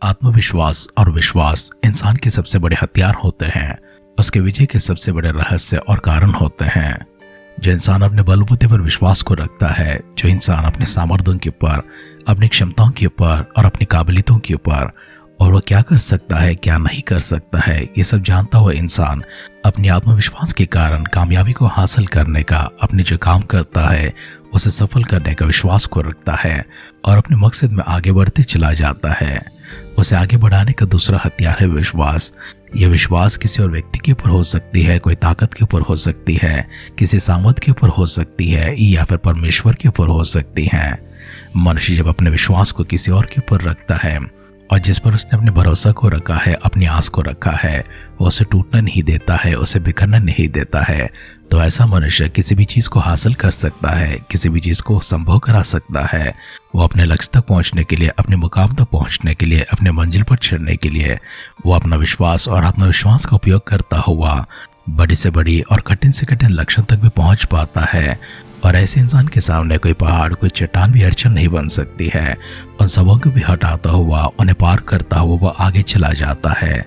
आत्मविश्वास और विश्वास इंसान के सबसे बड़े हथियार होते हैं। उसके विजय के सबसे बड़े रहस्य और कारण होते हैं। जो इंसान अपने बलबूते पर विश्वास को रखता है, जो इंसान अपने सामर्थ्यों के ऊपर, अपनी क्षमताओं के ऊपर और अपनी काबिलियतों के ऊपर, और वह क्या कर सकता है क्या नहीं कर सकता है, ये सब जानता हुआ इंसान अपने आत्मविश्वास के कारण कामयाबी को हासिल करने का, अपने जो काम करता है उसे सफल करने का विश्वास को रखता है और अपने मकसद में आगे बढ़ते चला जाता है। उसे आगे बढ़ाने का दूसरा हथियार है विश्वास। यह विश्वास किसी और व्यक्ति के ऊपर हो सकती है, कोई ताकत के ऊपर हो सकती है, किसी सामर्थ के ऊपर हो सकती है, या फिर परमेश्वर के ऊपर हो सकती है। मनुष्य जब अपने विश्वास को किसी और के ऊपर रखता है और जिस पर उसने अपने भरोसा को रखा है, अपनी आस को रखा है, वो उसे टूटने नहीं देता है, उसे बिखरने नहीं देता है, तो ऐसा मनुष्य किसी भी चीज को हासिल कर सकता है, किसी भी चीज को संभव करा सकता है। वो अपने लक्ष्य तक पहुंचने के लिए, अपने मुकाम तक पहुंचने के लिए, अपने मंजिल पर चढ़ने के लिए वो अपना विश्वास और आत्मविश्वास का उपयोग करता हुआ बड़ी से बड़ी और कठिन से कठिन लक्ष्यों तक भी पहुंच पाता है। और ऐसे इंसान के सामने कोई पहाड़, कोई चट्टान भी अड़चन नहीं बन सकती है। उन सबों को भी हटाता हुआ, उन्हें पार करता हुआ वो आगे चला जाता है।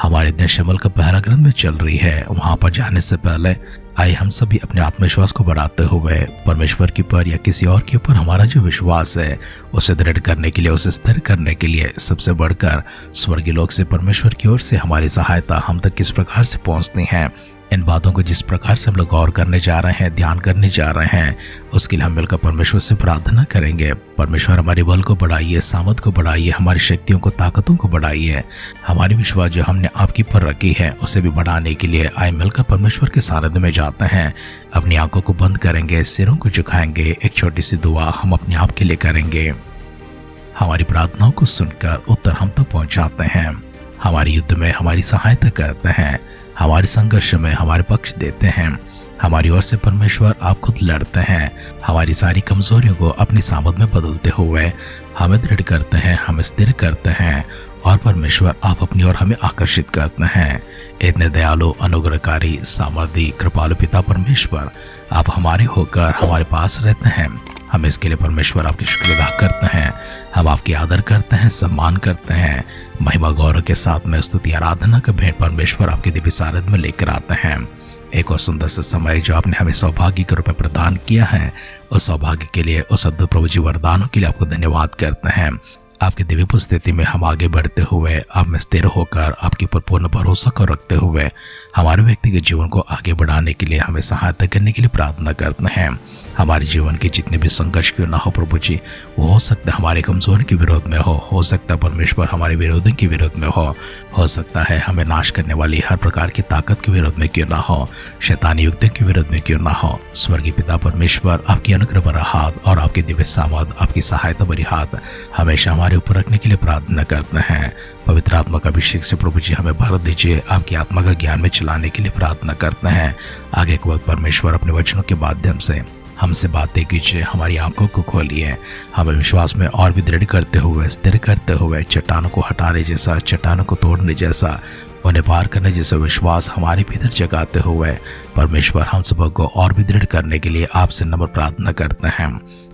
हमारे देश अमल का पहला ग्रंथ में चल रही है। वहां पर जाने से पहले आइए हम सभी अपने आत्मविश्वास को बढ़ाते हुए परमेश्वर के ऊपर या किसी और के ऊपर हमारा जो विश्वास है उसे दृढ़ करने के लिए, उसे स्थिर करने के लिए, सबसे बढ़कर स्वर्गीय लोक से, परमेश्वर की ओर से हमारी सहायता हम तक किस प्रकार से पहुंचती है, इन बातों को जिस प्रकार से हम लोग गौर करने जा रहे हैं, ध्यान करने जा रहे हैं, उसके लिए हम मिलकर परमेश्वर से प्रार्थना करेंगे। परमेश्वर हमारे बल को बढ़ाइए, सामर्थ को बढ़ाइए, हमारी शक्तियों को, ताकतों को बढ़ाइए। हमारी विश्वास जो हमने आपकी पर रखी है उसे भी बढ़ाने के लिए आए मिलकर परमेश्वर के सानिध्य में जाते हैं। अपनी आंखों को बंद करेंगे, सिरों को झुकाएंगे, एक छोटी सी दुआ हम अपने आप के लिए करेंगे। हमारी प्रार्थनाओं को सुनकर उत्तर हम तक पहुंचाते हैं, हमारे युद्ध में हमारी सहायता करते हैं, हमारे संघर्ष में हमारे पक्ष देते हैं। हमारी ओर से परमेश्वर आप खुद लड़ते हैं। हमारी सारी कमजोरियों को अपनी सामर्थ में बदलते हुए हमें दृढ़ करते हैं, हमें स्थिर करते हैं। और परमेश्वर आप अपनी ओर हमें आकर्षित करते हैं। इतने दयालु, अनुग्रहकारी, सामर्थी, कृपालु पिता परमेश्वर, आप हमारे होकर हमारे पास रहते हैं। हम इसके लिए परमेश्वर आपकी शुक्र अदा करते हैं। हम आपकी आदर करते हैं, सम्मान करते हैं। महिमा गौरव के साथ में स्तुति आराधना का भेंट परमेश्वर आपके दिव्य सानिध्य में लेकर आते हैं। एक और सुंदर सा समय जो आपने हमें सौभाग्य के रूप में प्रदान किया है, उस सौभाग्य के लिए, उस अद्भुत प्रभु जी वरदानों के लिए आपको धन्यवाद करते हैं। आपकी दिव्य उपस्थिति में हम आगे बढ़ते हुए, आप में स्थिर होकर, आपके ऊपर पूर्ण भरोसा को रखते हुए हमारे व्यक्तिगत जीवन को आगे बढ़ाने के लिए, हमें सहायता करने के लिए प्रार्थना करते हैं। हमारे जीवन के जितने भी संघर्ष क्यों ना हो प्रभु जी, वो हो सकता है हमारे कमजोरी के विरोध में हो सकता है परमेश्वर हमारे विरोधियों के विरोध में हो सकता है हमें नाश करने वाली हर प्रकार की ताकत के विरोध में क्यों ना हो, शैतानी युक्तियों के विरोध में क्यों ना हो। स्वर्गीय पिता परमेश्वर, आपकी अनुग्रह भरा हाथ और आपके दिव्य सामर्थ, आपकी सहायता भरी हाथ हमेशा हमारे ऊपर रखने के लिए प्रार्थना करते हैं। पवित्र आत्मा का अभिषेक से प्रभु जी हमें भर दीजिए। आपकी आत्मा का ज्ञान में चलाने के लिए प्रार्थना करते हैं। आगे के वक्त परमेश्वर अपने वचनों के माध्यम से हमसे बातें कीजिए, हमारी आंखों को खोलिए, हमें विश्वास में और भी दृढ़ करते हुए, स्थिर करते हुए, चट्टानों को हटाने जैसा, चट्टानों को तोड़ने जैसा, उन्हें पार करने जैसा विश्वास हमारे भीतर जगाते हुए परमेश्वर हम सबको और भी दृढ़ करने के लिए आपसे नम्र प्रार्थना करते हैं।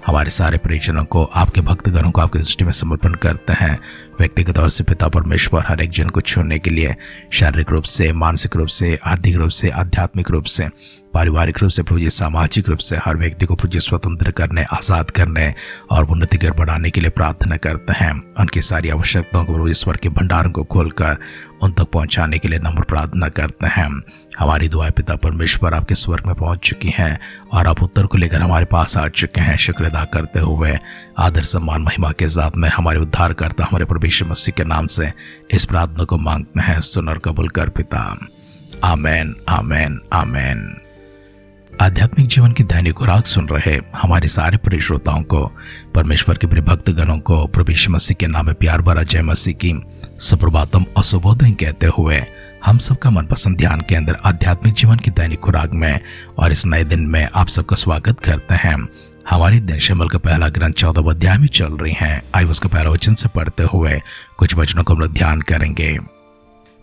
हमारे सारे परिजनों को, आपके भक्तगणों को आपकी दृष्टि में समर्पण करते हैं। व्यक्तिगत तौर से पिता परमेश्वर हर एक जन को छूने के लिए, शारीरिक रूप से, मानसिक रूप से, आर्थिक रूप से, आध्यात्मिक रूप से, पारिवारिक रूप से प्रभु जी, सामाजिक रूप से हर व्यक्ति को प्रभु जी स्वतंत्र करने, आजाद करने और उन्नति कर बढ़ाने के लिए प्रार्थना करते हैं। उनकी सारी आवश्यकताओं को प्रभु ईश्वर के भंडारों को खोलकर उन तक पहुंचाने के लिए नम्र प्रार्थना करते हैं। हमारी दुआएं पिता परमेश्वर आपके स्वर्ग में पहुंच चुकी हैं और आप उत्तर को लेकर हमारे पास आ चुके हैं। शुक्र अदा करते हुए आदर, सम्मान, महिमा के साथ में हमारे उद्धारकर्ता हमारे प्रभु यीशु मसीह के नाम से इस प्रार्थना को मांगते हैं। सुन और कबूल कर पिता। आमेन, आमेन, आमेन। आध्यात्मिक जीवन की दैनिक खुराक सुन रहे हमारे सारे प्रिय श्रोताओं को, परमेश्वर के प्रिय भक्तगणों को प्रभु यीशु मसीह के नाम में प्यार भरा जय मसीह की सुप्रभातम और शुभोदय कहते हुए हम सबका मनपसंद ध्यान के अंदर आध्यात्मिक जीवन की दैनिक खुराक में और इस नए दिन में आप सबका स्वागत करते हैं। हमारी दिन शमल का पहला ग्रंथ 14 अध्याय में चल रही है। आइए उसका पहला वचन से पढ़ते हुए कुछ वचनों को हम लोग ध्यान करेंगे।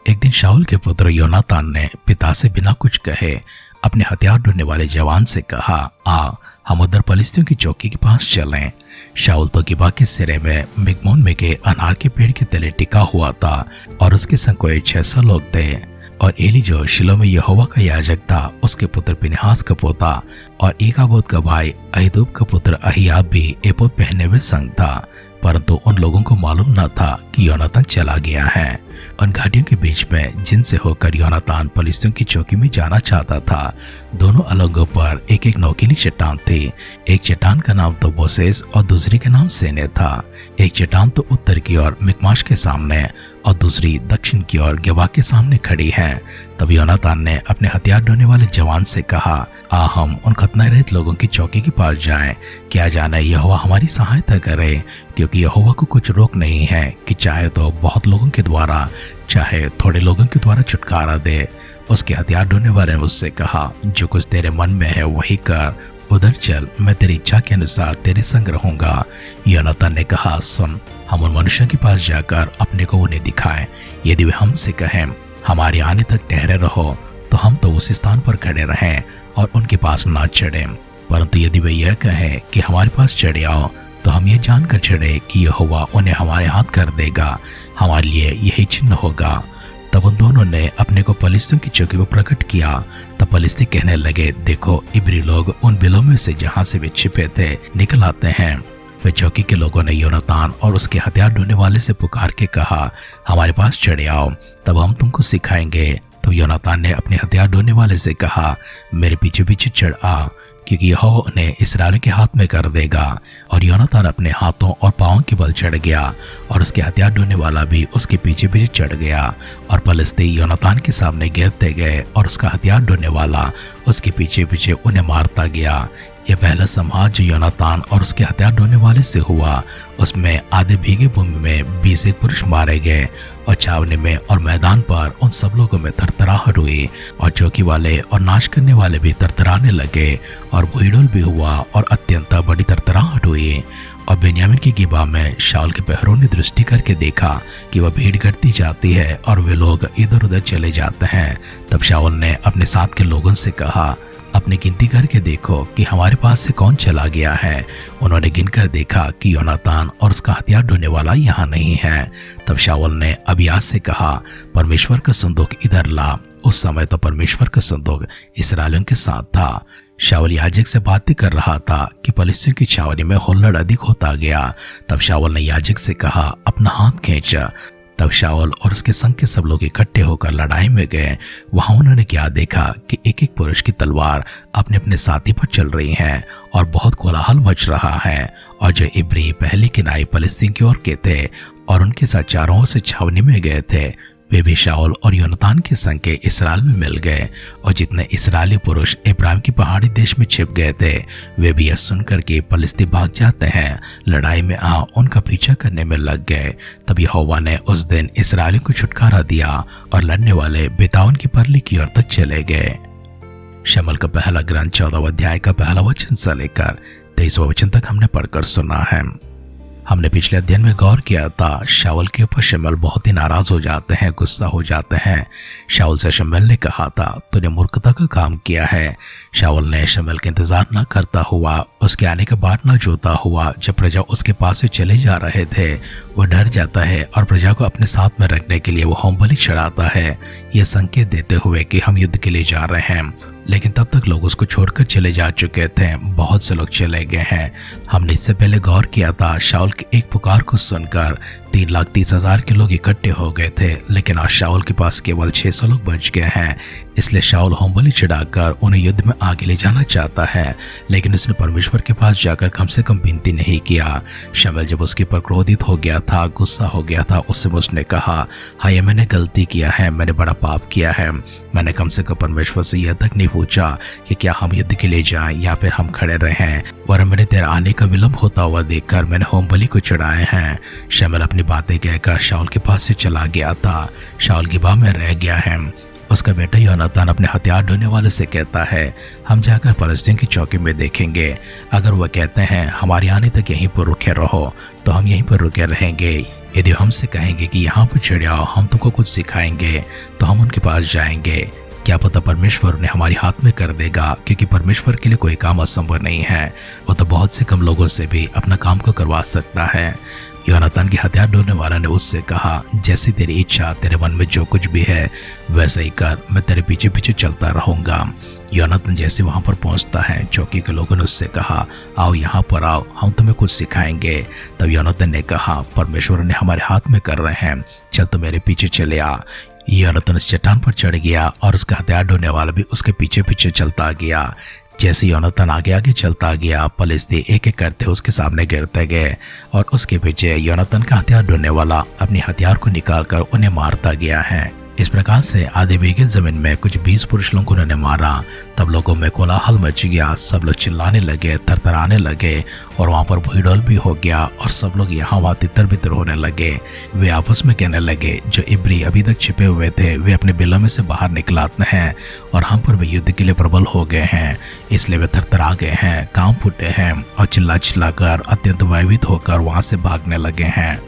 एक दिन शाऊल के पुत्र योनातान ने पिता से बिना कुछ कहे अपने हथियार ढूंढने वाले जवान से कहा, आ हम उधर फलिस्तियों की चौकी के पास चलें। शाऊल तो गिबा के सिरे में मिगमोन में के अनार के पेड़ के तले टिका हुआ था और उसके संग कोई 600 लोग थे। और एली जो शिलो में यहोवा का याजक था, उसके पुत्र पिनहास का पोता और ईकाबोद का भाई अहीतूब का पुत्र अहियाब भी एपोद पहने हुए संग था। परंतु उन लोगों को मालूम न था कि योनातान चला गया है। उन घाटियों के बीच में जिनसे होकर योनातान पलिश्तियों की चौकी में जाना चाहता था, दोनों अलगों पर एक एक नौकीली चट्टान थी। एक चट्टान का नाम तो बोसेस और दूसरी का नाम सेने था। एक चट्टान तो उत्तर की ओर मिकमाश के सामने और दूसरी दक्षिण की ओर गिबा के सामने खड़ी है। तब योनातान ने अपने हथियार ढोने वाले जवान से कहा, आ हम उन खतनारहित लोगों की चौकी के पास जाएं। क्या जाने यहोवा हमारी सहायता करे, क्योंकि यहोवा को कुछ रोक नहीं है कि चाहे तो बहुत लोगों के द्वारा चाहे थोड़े लोगों के द्वारा छुटकारा दे। उसके हथियार ढोने वाले ने उससे कहा, जो कुछ तेरे मन में है वही कर, उधर चल, मैं तेरी इच्छा के अनुसार तेरे संग रहूंगा। योनातान ने कहा, सुन, हम उन मनुष्यों के पास जाकर अपने को उन्हें दिखाएं। यदि वे हमसे कहें हमारे आने तक ठहरे रहो, तो हम तो उस स्थान पर खड़े रहें और उनके पास ना चढ़े। परंतु यदि वे यह कहें कि हमारे पास चढ़े आओ, तो हम ये जानकर चढ़े कि यहोवा उन्हें हमारे हाथ कर देगा, हमारे लिए यही चिन्ह होगा। तब उन दोनों ने अपने को पलिश्तियों की चौकी पर प्रकट किया। तब पलिश्ती कहने लगे, देखो, इब्री लोग उन बिलों में से जहां से वे छिपे थे निकल आते हैं। फिर चौकी के लोगों ने योनातान और उसके हथियार ढोने वाले से पुकार के कहा, हमारे पास चढ़े आओ, तब हम तुमको सिखाएंगे। तो योनातान ने अपने हथियार ढोने वाले से कहा, मेरे पीछे पीछे चढ़ आ, क्योंकि यहोवा उन्हें इस्राएल के हाथ में कर देगा। और योनातान अपने हाथों और पांवों के बल चढ़ गया और उसके हथियार ढोने वाला भी उसके पीछे पीछे चढ़ गया। और पलिश्ती योनातान के सामने गिरते गए और उसका हथियार ढोने वाला उसके पीछे पीछे उन्हें मारता गया। यह पहला संहार जो योनातान और उसके हथियार ढोने वाले से हुआ, उसमें आधे भीगे भूमि में 20 पुरुष मारे गए और छावनी में और मैदान पर उन सब लोगों में थरथराहट हुई और चौकी वाले और नाश करने वाले भी थरथराने लगे और भूईडोल भी हुआ और अत्यंत बड़ी थरथराहट हुई। और बेन्यामीन की गिबा में शाऊल के पहरों ने दृष्टि करके देखा कि वह भीड़ घटती जाती है और वे लोग इधर उधर चले जाते हैं। तब शाऊल ने अपने साथ के लोगों से कहा, अपनी गिनती करके देखो कि हमारे पास से कौन चला गया है। उन्होंने गिनकर देखा कि योनातान और उसका हथियार ढोने वाला यहाँ नहीं है। तब शाऊल ने अबियास से कहा, परमेश्वर का संदूक इधर ला। उस समय तो परमेश्वर का संदूक इस्राएलियों के साथ था। शाऊल याजक से बातें कर रहा था कि पलिश्तियों की छावनी में हुल्लड़ अधिक होता गया। तब शाऊल ने याजक से कहा, अपना हाथ खींच। तब शाऊल और उसके संग के सब लोग इकट्ठे होकर लड़ाई में गए। वहां उन्होंने क्या देखा कि एक एक पुरुष की तलवार अपने अपने साथी पर चल रही है और बहुत कोलाहल मच रहा है। और जो इब्री पहली किनाई पलिश्तियों की ओर के थे और उनके साथ चारों ओर से छावनी में गए थे, वे भी शाऊल और योनातान के संग के इस्राएल में मिल गए। और जितने इस्राएली पुरुष इब्राहिम की पहाड़ी देश में छिप गए थे, वे भी यह सुनकर के पलिश्ती भाग जाते हैं, लड़ाई में आ उनका पीछा करने में लग गए। तब यहोवा ने उस दिन इस्राएलियों को छुटकारा दिया और लड़ने वाले बेतावन की परली की ओर तक चले गए। शमूएल का पहला ग्रंथ 14 अध्याय का पहला वचन से लेकर 23वां वचन तक हमने पढ़कर सुना है। हमने पिछले अध्ययन में गौर किया था, शाऊल के ऊपर शमूएल बहुत ही नाराज हो जाते हैं, गुस्सा हो जाते हैं। शाऊल से शमूएल ने कहा था, तूने मूर्खता का काम किया है। शाऊल ने शमूएल का इंतजार न करता हुआ, उसके आने के बाद न जोता हुआ, जब प्रजा उसके पास से चले जा रहे थे, वह डर जाता है और प्रजा को अपने साथ में रखने के लिए वो होम बलि चढ़ाता है, यह संकेत देते हुए कि हम युद्ध के लिए जा रहे हैं। लेकिन तब तक लोग उसको छोड़कर चले जा चुके थे, बहुत से लोग चले गए हैं। हमने इससे पहले गौर किया था, शाऊल की एक पुकार को सुनकर 3,30,000 के लोग इकट्ठे हो गए थे, लेकिन आज शाऊल के पास केवल 600 लोग बच गए हैं। इसलिए शाऊल होम बलि चढ़ाकर उन्हें युद्ध में आगे ले जाना चाहता है, लेकिन उसने परमेश्वर के पास जाकर कम से कम विनती नहीं किया। शमूएल जब उसके ऊपर क्रोधित हो गया था, गुस्सा हो गया था, उससे उसने कहा, हाय मैंने गलती किया है, मैंने बड़ा पाप किया है। मैंने कम से कम परमेश्वर से यह तक नहीं पूछा कि क्या हम युद्ध के लिए जाएं या फिर हम खड़े रहें, वरन मैंने तेरे आने का विलंब होता हुआ देखकर मैंने होम बलि को चढ़ाए हैं। शमूएल अपनी बातें कहकर शाऊल के पास से चला गया था। शाऊल गिबा में रह गया है। उसका बेटा योनातान अपने हथियार ढोने वाले से कहता है, हम जाकर पलिश्तियों की चौकी में देखेंगे। अगर वह कहते हैं हमारे आने तक यहीं पर रुके रहो, तो हम यहीं पर रुके रहेंगे। यदि हमसे कहेंगे कि यहाँ पर चढ़ आओ, हम तुमको कुछ सिखाएंगे, तो हम उनके पास जाएंगे। क्या पता परमेश्वर उन्हें हमारे हाथ में कर देगा, क्योंकि परमेश्वर के लिए कोई काम असंभव नहीं है। वो तो बहुत से कम लोगों से भी अपना काम को करवा सकता है। योनातान की हथियार ढूंढने वाला ने उससे कहा, जैसी तेरी इच्छा, तेरे मन में जो कुछ भी है वैसा ही कर, मैं तेरे पीछे पीछे चलता रहूंगा। योनातान जैसे वहां पर पहुंचता है, चौकी के लोगों ने उससे कहा, आओ यहाँ पर आओ, हम तुम्हें कुछ सिखाएंगे। तब योनातान ने कहा, परमेश्वर ने हमारे हाथ में कर रहे हैं, चल तो मेरे पीछे चले आ। योनातान उस चट्टान पर चढ़ गया और उसका हथियार ढूंढने वाला भी उसके पीछे पीछे चलता गया। जैसे योनातान आगे आगे चलता गया, फलिस्ती एक एक करते उसके सामने गिरते गए और उसके पीछे योनातान का हथियार ढूंढने वाला अपने हथियार को निकालकर उन्हें मारता गया है। इस प्रकार से आधे बीघे जमीन में कुछ 20 पुरुष लोगों को उन्होंने मारा। तब लोगों में कोलाहल मच गया, सब लोग चिल्लाने लगे, थरथराने लगे और वहां पर भीड़ोल भी हो गया और सब लोग यहाँ वहां तितर बितर होने लगे। वे आपस में कहने लगे, जो इब्री अभी तक छिपे हुए थे वे अपने बिलों में से बाहर निकल आते हैं और हम पर वे युद्ध के लिए प्रबल हो गए हैं, इसलिए वे थरथरा गए हैं, कांप फूटे हैं और चिल्ला चिल्लाकर अत्यंत भयभीत होकर वहां से भागने लगे हैं।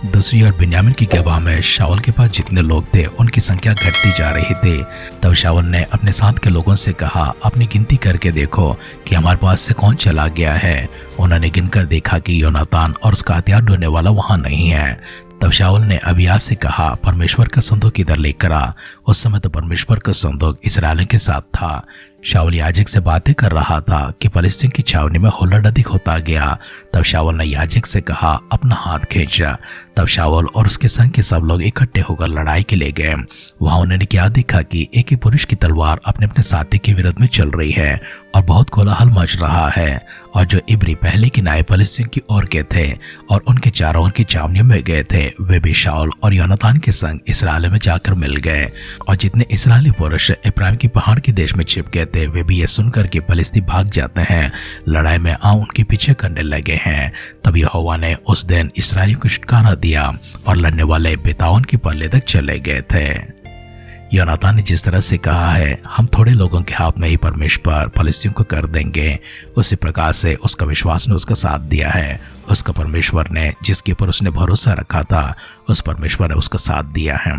दूसरी ओर बिन्यामीन की गवाह में शाऊल के पास जितने लोग थे उनकी संख्या घटती जा रही थी। तब शाऊल ने अपने साथ के लोगों से कहा, अपनी गिनती करके देखो कि हमारे पास से कौन चला गया है। उन्होंने गिनकर देखा कि योनातान और उसका हथियार ढूंढने वाला वहां नहीं है। तब शाऊल ने अबिय्याह से कहा, परमेश्वर का संदूक इधर लेकर आ। उस समय तो परमेश्वर का संदूक इस्राएलियों के साथ था। शाऊल याजक से बातें कर रहा था कि फलिस्तीन की छावनी में हुल्लड़ अधिक होता गया। तब शाऊल ने याजक से कहा, अपना हाथ खींचा। तब शाऊल और उसके संग के सब लोग इकट्ठे होकर लड़ाई के लिए गए। वहां उन्होंने क्या देखा कि एक ही पुरुष की तलवार अपने अपने साथी के विरोध में चल रही है और बहुत कोलाहल मच रहा है। और जो इब्री पहले किनारे फलिस्तीन की ओर के थे और उनके चारों ओर की छावनियों में गए थे, वे भी शाऊल और योनातान के संग इस्राएल में जाकर मिल गए। और जितने इस्राएली पुरुष इब्राहिम की पहाड़ के देश में छिप गए थे, वे भी ये सुनकर के फलिस्ती भाग जाते हैं, लड़ाई में आ उनके पीछे करने लगे हैं। तब यहोवा ने उस दिन इस्राएलियों को छुटकारा दिया और लड़ने वाले बेताओन की पल्ले तक चले गए थे। योनातान ने जिस तरह से कहा है, हम थोड़े लोगों के हाथ में ही परमेश्वर फलिस्तियों को कर देंगे, उसी प्रकार से उसका विश्वास ने उसका साथ दिया है। उसका परमेश्वर ने जिसके ऊपर उसने भरोसा रखा था, उस परमेश्वर ने उसका साथ दिया है।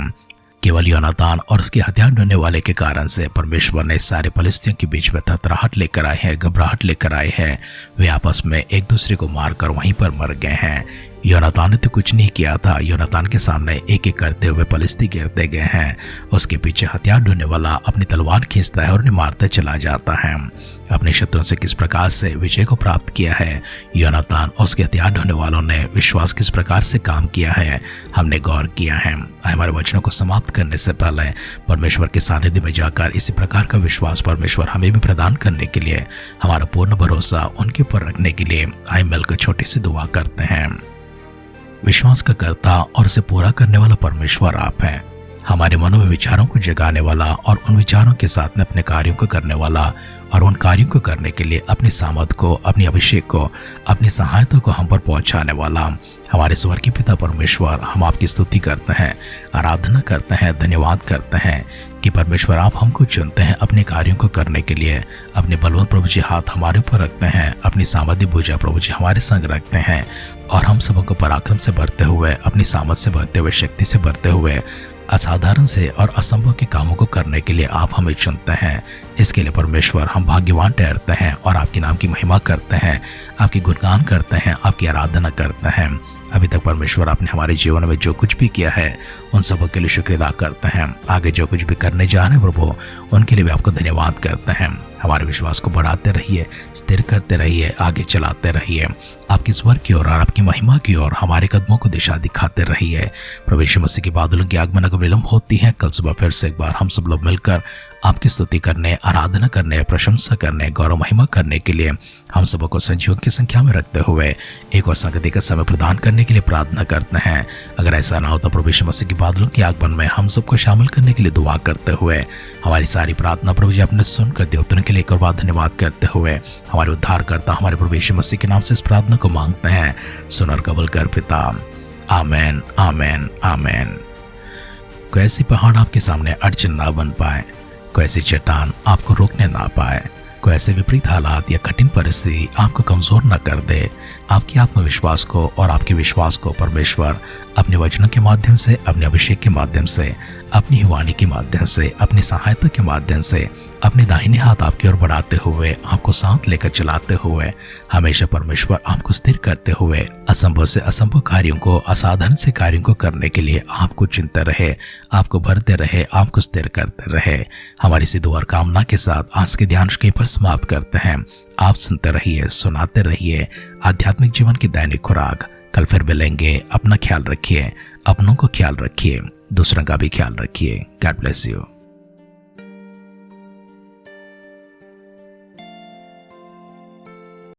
केवल योनातान और उसके हथियार ढूंढने वाले के कारण से परमेश्वर ने सारे फलिस्तियों के बीच में थरथराहट लेकर आए हैं, घबराहट लेकर आए हैं। वे आपस में एक दूसरे को मारकर वहीं पर मर गए हैं। योनातान ने तो कुछ नहीं किया था। योनातान के सामने एक एक करते हुए फलिस्ती गिरते गए हैं। उसके पीछे हथियार ढूंढने वाला अपनी तलवार खींचता है और उन्हें मारता चला जाता है। अपने शत्रुओं से किस प्रकार से विजय को प्राप्त किया है, योनातान और उसके हथियार ढूंढने वालों ने विश्वास किस प्रकार से काम किया है, हमने गौर किया है। हमारे वचनों को समाप्त करने से पहले परमेश्वर के सानिध्य में जाकर इसी प्रकार का विश्वास परमेश्वर हमें भी प्रदान करने के लिए, हमारा पूर्ण भरोसा उनके ऊपर रखने के लिए आइए मिलकर छोटी सी दुआ करते हैं। विश्वास का कर्ता और उसे पूरा करने वाला परमेश्वर आप हैं। हमारे मनों में विचारों को जगाने वाला और उन विचारों के साथ में अपने कार्यों को करने वाला और उन कार्यों को करने के लिए अपनी सामर्थ को, अपनी अभिषेक को, अपनी सहायता को हम पर पहुंचाने वाला हमारे स्वर्गीय पिता परमेश्वर, हम आपकी स्तुति करते हैं, आराधना करते हैं, धन्यवाद करते हैं कि परमेश्वर आप हमको चुनते हैं अपने कार्यों को करने के लिए। अपने बलवंत प्रभु जी हाथ हमारे ऊपर रखते हैं, अपनी सामर्थ्य भुजा प्रभु जी हमारे संग रखते हैं और हम सबों को पराक्रम से भरते हुए, अपनी सामर्थ से भरते हुए, शक्ति से भरते हुए असाधारण से और असंभव के कामों को करने के लिए आप हमें चुनते हैं। इसके लिए परमेश्वर हम भाग्यवान ठहरते हैं और आपके नाम की महिमा करते हैं, आपकी गुणगान करते हैं, आपकी आराधना करते हैं। अभी तक परमेश्वर आपने हमारे जीवन में जो कुछ भी किया है उन सबों के लिए शुक्र अदा करते हैं। आगे जो कुछ भी करने जा रहे हैं प्रभु, उनके लिए भी आपको धन्यवाद करते हैं। हमारे विश्वास को बढ़ाते रहिए, स्थिर करते रहिए, आगे चलाते रहिए। आपकी स्वर की ओर और आपकी महिमा की ओर हमारे कदमों को दिशा दिखाते रहिए। प्रभु यीशु मसीह के बादलों की आगमन अगर विलंब होती है, कल सुबह फिर से एक बार हम सब लोग मिलकर आपकी स्तुति करने, आराधना करने, प्रशंसा करने, गौरव महिमा करने के लिए हम सबों को संजीवों की संख्या में रखते हुए एक और संगति का समय प्रदान करने के लिए प्रार्थना करते हैं। अगर ऐसा ना हो तो प्रभु यीशु मसीह के बादलों के आगमन में हम सबको शामिल करने के लिए दुआ करते हुए हमारी सारी प्रार्थना प्रभु जी आपने सुनकर दिया, उतरने के लिए एक और बार धन्यवाद करते हुए हमारे उद्धारकर्ता हमारे प्रभु यीशु मसीह के नाम से इस प्रार्थना को मांगते हैं। सुन और कबूल कर पिता। आमेन, आमेन, आमेन। कोई ऐसी पहाड़ आपके सामने अड़चन ना बन पाए, कोई ऐसी चट्टान आपको रोकने ना पाए, कोई ऐसे विपरीत हालात या कठिन परिस्थिति आपको कमजोर न कर दे, आपके आत्मविश्वास को और आपके विश्वास को परमेश्वर अपने वचनों के माध्यम से, अपने अभिषेक के माध्यम से, अपनी वाणी के माध्यम से, अपनी सहायता के माध्यम से, अपने दाहिने हाथ आपकी ओर बढ़ाते हुए, आपको साथ लेकर चलाते हुए, हमेशा परमेश्वर आपको स्थिर करते हुए, असंभव से असंभव कार्यों को, असाधारण से कार्यों को करने के लिए आपको चुनते रहे, आपको भरते रहे, आपको स्थिर करते रहे। हमारी इसी दुआ और कामना के साथ आज के ध्यान कहीं पर समाप्त करते हैं। आप सुनते रहिए, सुनाते रहिए आध्यात्मिक जीवन की दैनिक खुराक। कल फिर मिलेंगे। अपना ख्याल रखिए, अपनों को ख्याल रखिए, दूसरों का भी ख्याल रखिए। God bless you.